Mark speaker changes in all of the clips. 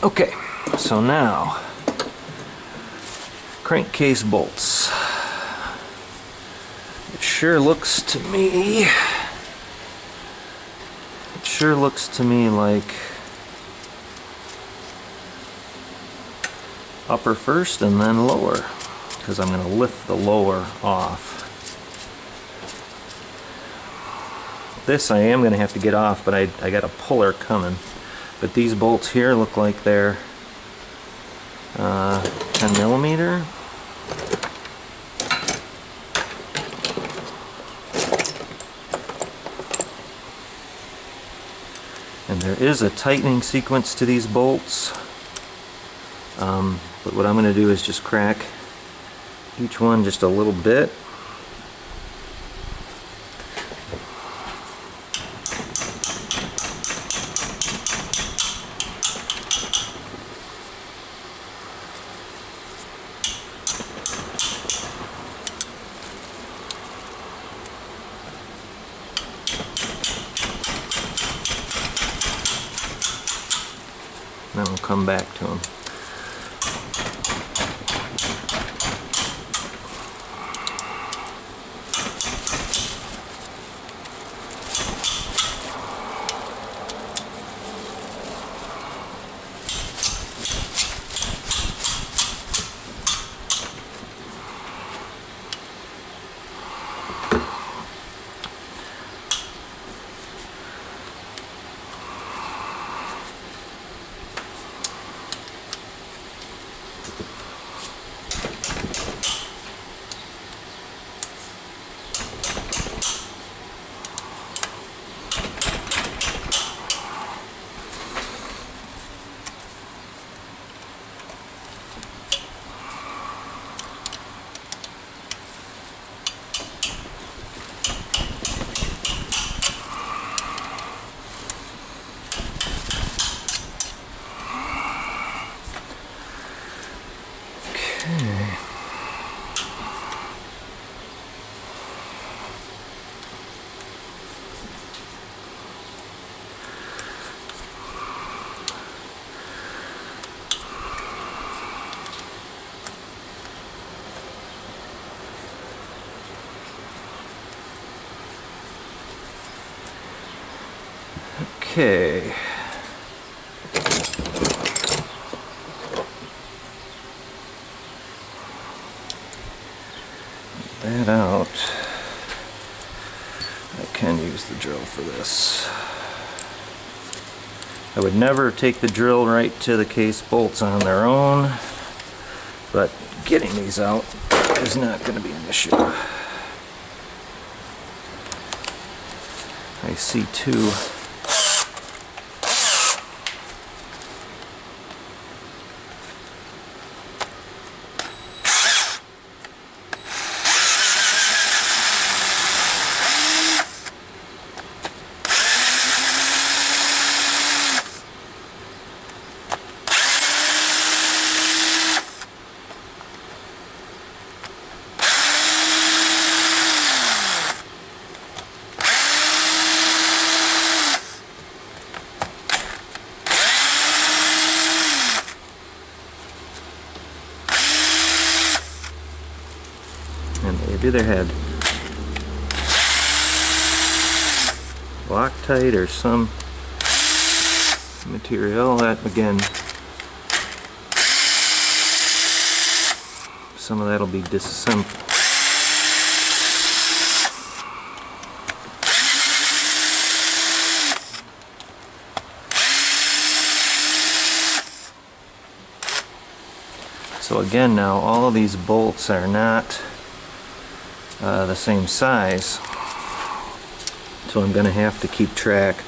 Speaker 1: Okay, so now crankcase bolts. It sure looks to me like upper first and then lower, because I'm going to lift the lower off. This I am going to have to get off, but I got a puller coming. But these bolts here look like they're 10 millimeter. And there is a tightening sequence to these bolts. But what I'm going to do is just crack each one just a little bit. Then we'll come back to them. Okay. That out. I can use the drill for this. I would never take the drill right to the case bolts on their own, but getting these out is not going to be an issue. I see two. And maybe their head. Loctite or some material that, again, some of that will be disassembled. So again, now all of these bolts are not the same size, so I'm going to have to keep track.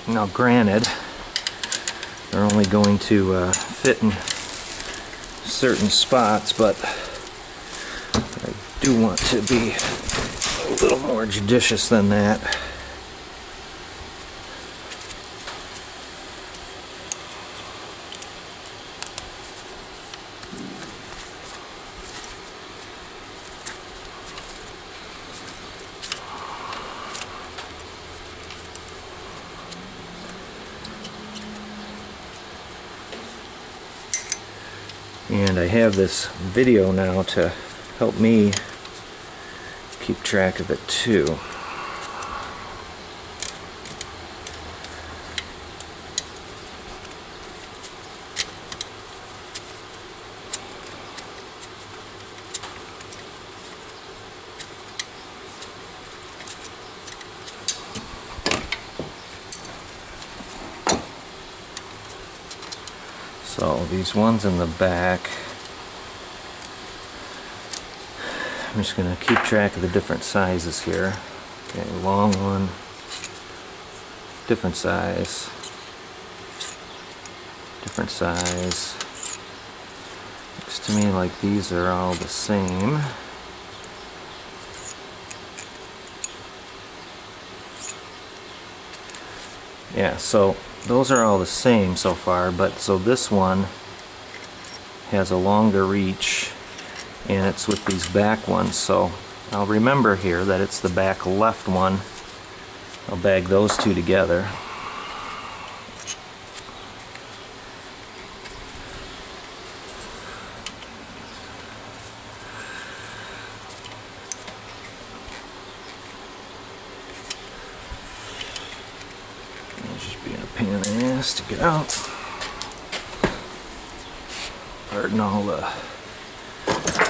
Speaker 1: Now granted, they're only going to fit in certain spots, but I do want to be a little more judicious than that. And I have this video now to help me keep track of it too. So these ones in the back, I'm just going to keep track of the different sizes here. Okay, long one, different size, different size. Looks to me like these are all the same. Yeah, so those are all the same so far, but so this one has a longer reach and it's with these back ones, so I'll remember here that it's the back left one. I'll bag those two together. Just being a pain in the ass to get out. Pardon all the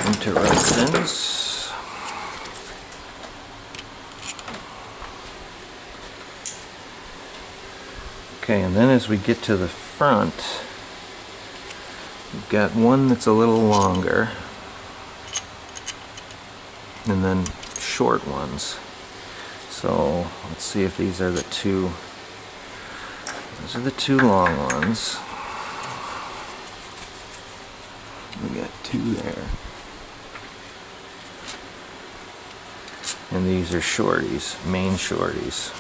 Speaker 1: interruptions. Okay, and then as we get to the front, we've got one that's a little longer, and then short ones. So let's see if these are the two. Those are the two long ones. We got two there. And these are shorties, main shorties.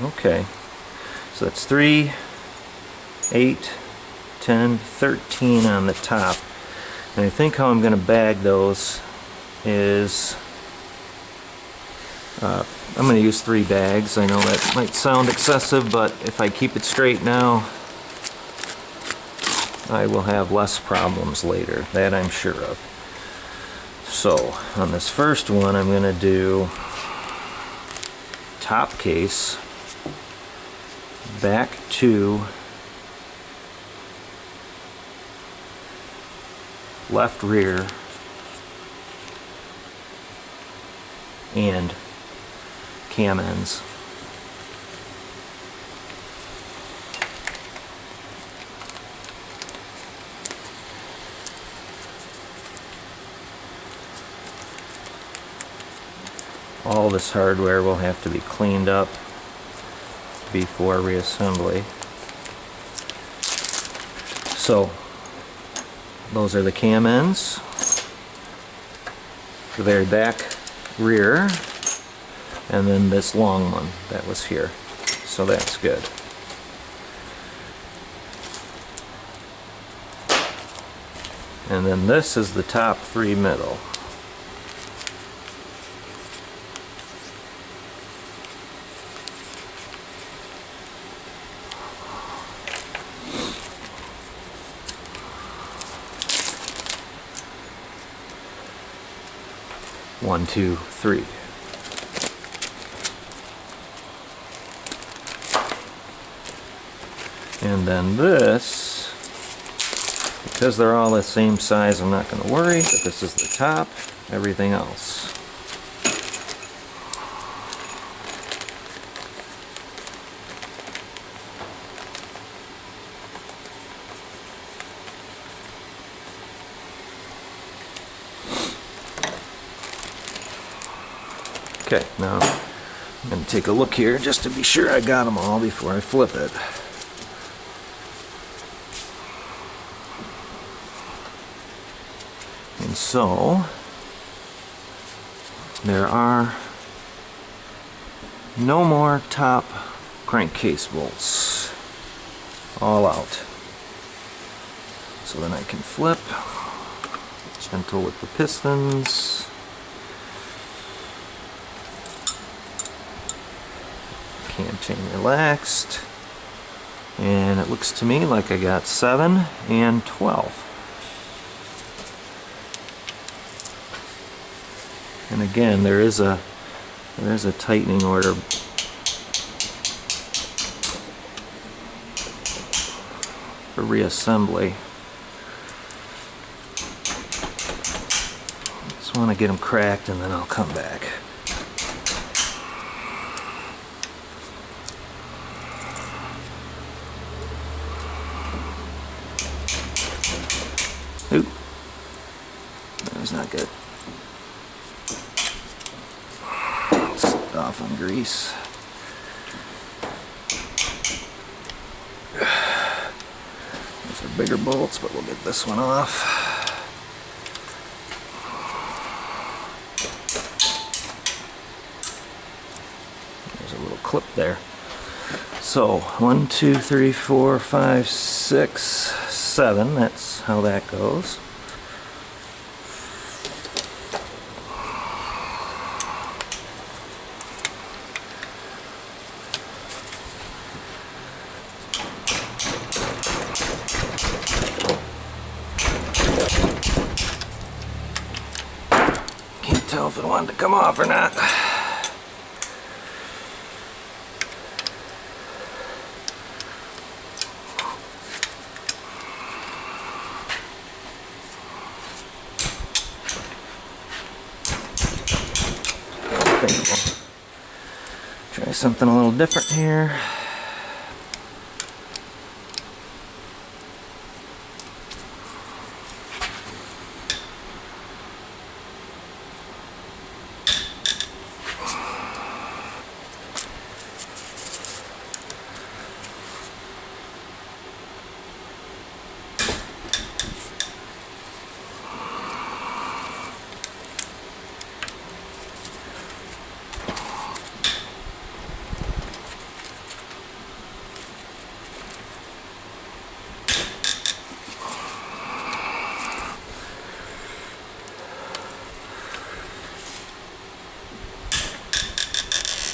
Speaker 1: Okay, so that's 3, 8, 10, 13 on the top. And I think how I'm going to bag those is I'm going to use 3 bags. I know that might sound excessive, but if I keep it straight now, I will have less problems later. That I'm sure of. So on this first one, I'm going to do top case, back 2, left rear, and cam ends. All this hardware will have to be cleaned up before reassembly. So those are the cam ends, the very back rear, and then this long one that was here. So that's good. And then this is the top 3 middle. One, two, three. And then this, because they're all the same size, I'm not going to worry, but this is the top, everything else. Okay, now I'm going to take a look here just to be sure I got them all before I flip it. And so, there are no more top crankcase bolts. All out. So then I can flip, gentle with the pistons. Cam chain relaxed, And it looks to me like I got 7 and 12. And again, there is a tightening order for reassembly. Just want to get them cracked and then I'll come back. Oop. That was not good. Off on grease. Those are bigger bolts, but we'll get this one off. There's a little clip there. So 1, 2, 3, 4, 5, 6, 7. That's how that goes. Can't tell if it wanted to come off or not. Try something a little different here.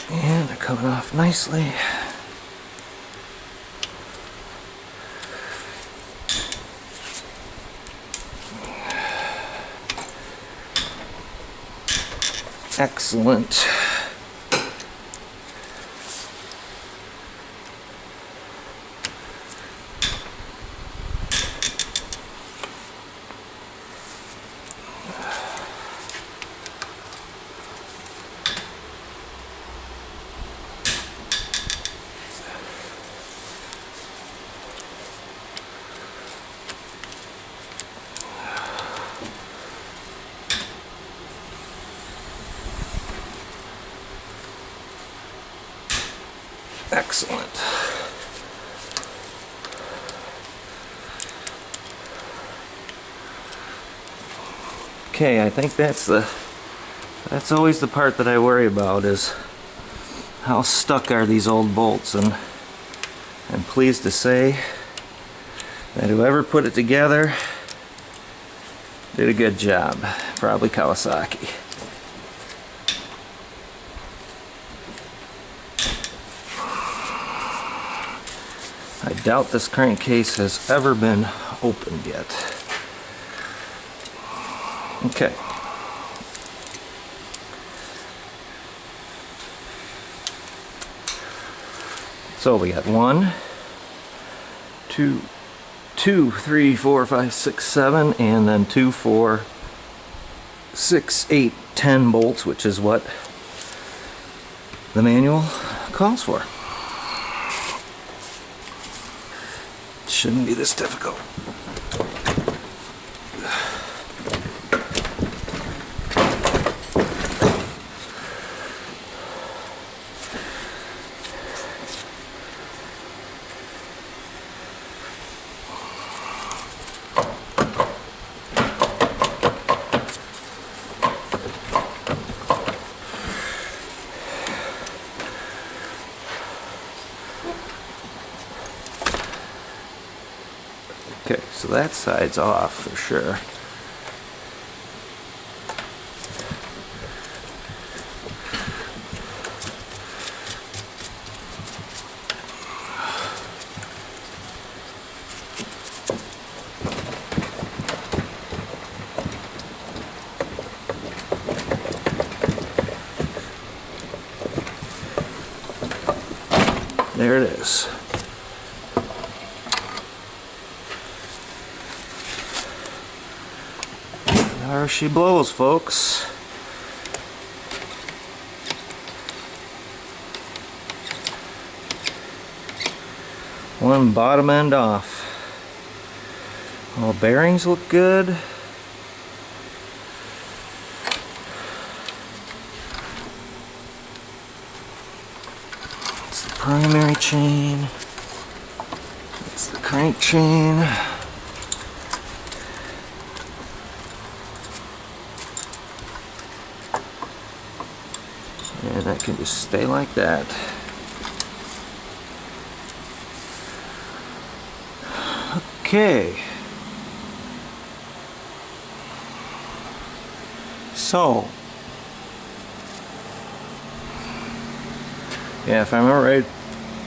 Speaker 1: And they're coming off nicely. Excellent. Excellent. Okay, I think that's always the part that I worry about, is how stuck are these old bolts, and I'm pleased to say that whoever put it together did a good job. Probably Kawasaki. I doubt this crankcase has ever been opened yet. Okay. So we got 1, 2, 3, 4, 5, 6, 7, and then 2, 4, 6, 8, 10 bolts, which is what the manual calls for. Shouldn't be this difficult. Okay, so that side's off for sure. There it is. There she blows, folks. One bottom end off. All bearings look good. It's the primary chain. It's the crank chain. And that can just stay like that. Okay. So, yeah, if I remember right,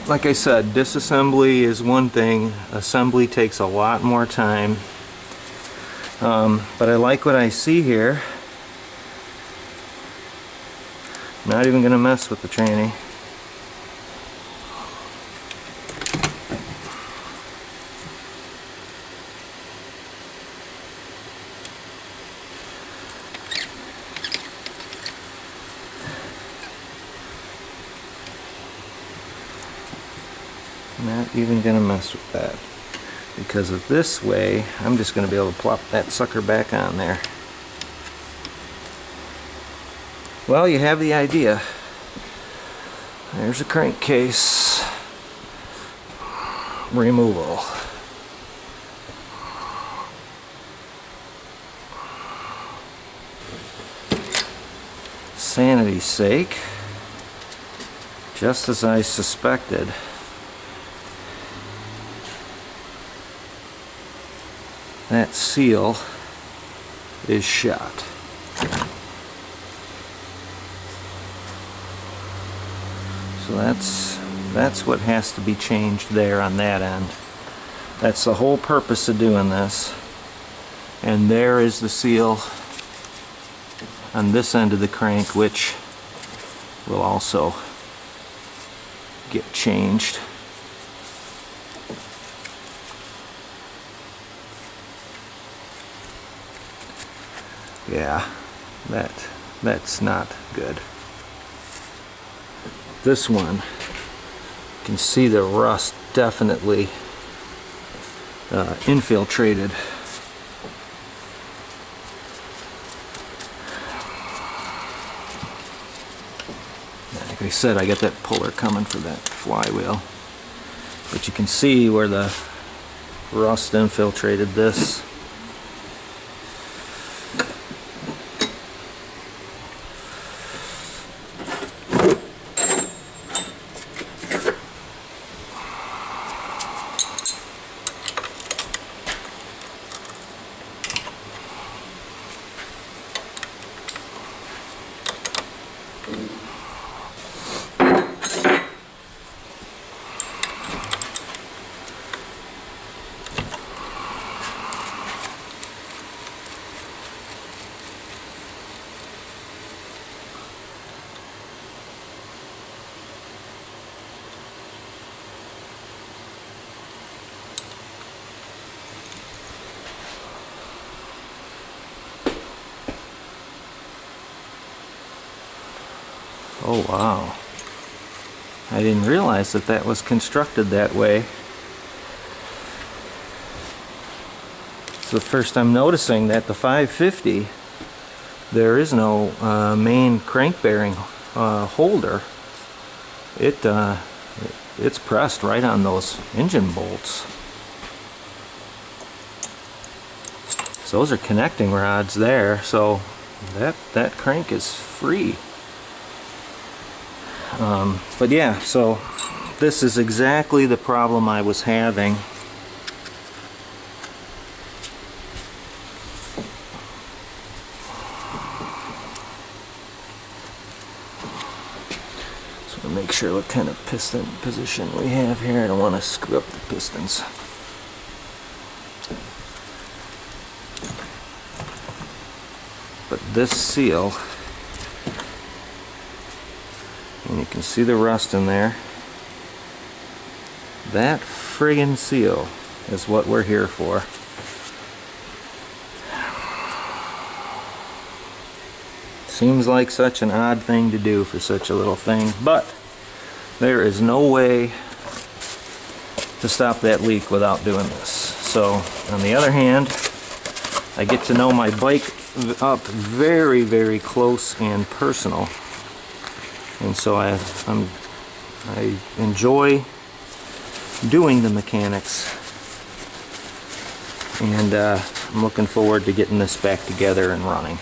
Speaker 1: like I said, disassembly is one thing, assembly takes a lot more time. But I like what I see here. Not even going to mess with the tranny. Not even going to mess with that. Because of this way, I'm just going to be able to plop that sucker back on there. Well, you have the idea. There's a crankcase removal. Sanity's sake, just as I suspected, that seal is shot. So that's what has to be changed there on that end. That's the whole purpose of doing this. And there is the seal on this end of the crank, which will also get changed. Yeah, that's not good. This one, you can see the rust definitely infiltrated. Like I said, I got that puller coming for that flywheel, but you can see where the rust infiltrated this. Oh wow, I didn't realize that that was constructed that way. It's the first I'm noticing that the 550, there is no main crank bearing holder. It's pressed right on those engine bolts. So those are connecting rods there, so that crank is free. But yeah, so this is exactly the problem I was having. So to make sure what kind of piston position we have here, I don't want to screw up the pistons. But this seal, and you can see the rust in there, That friggin' seal is what we're here for. Seems like such an odd thing to do for such a little thing, but there is no way to stop that leak without doing this. So on the other hand, I get to know my bike up very, very close and personal, and so I enjoy doing the mechanics, and I'm looking forward to getting this back together and running.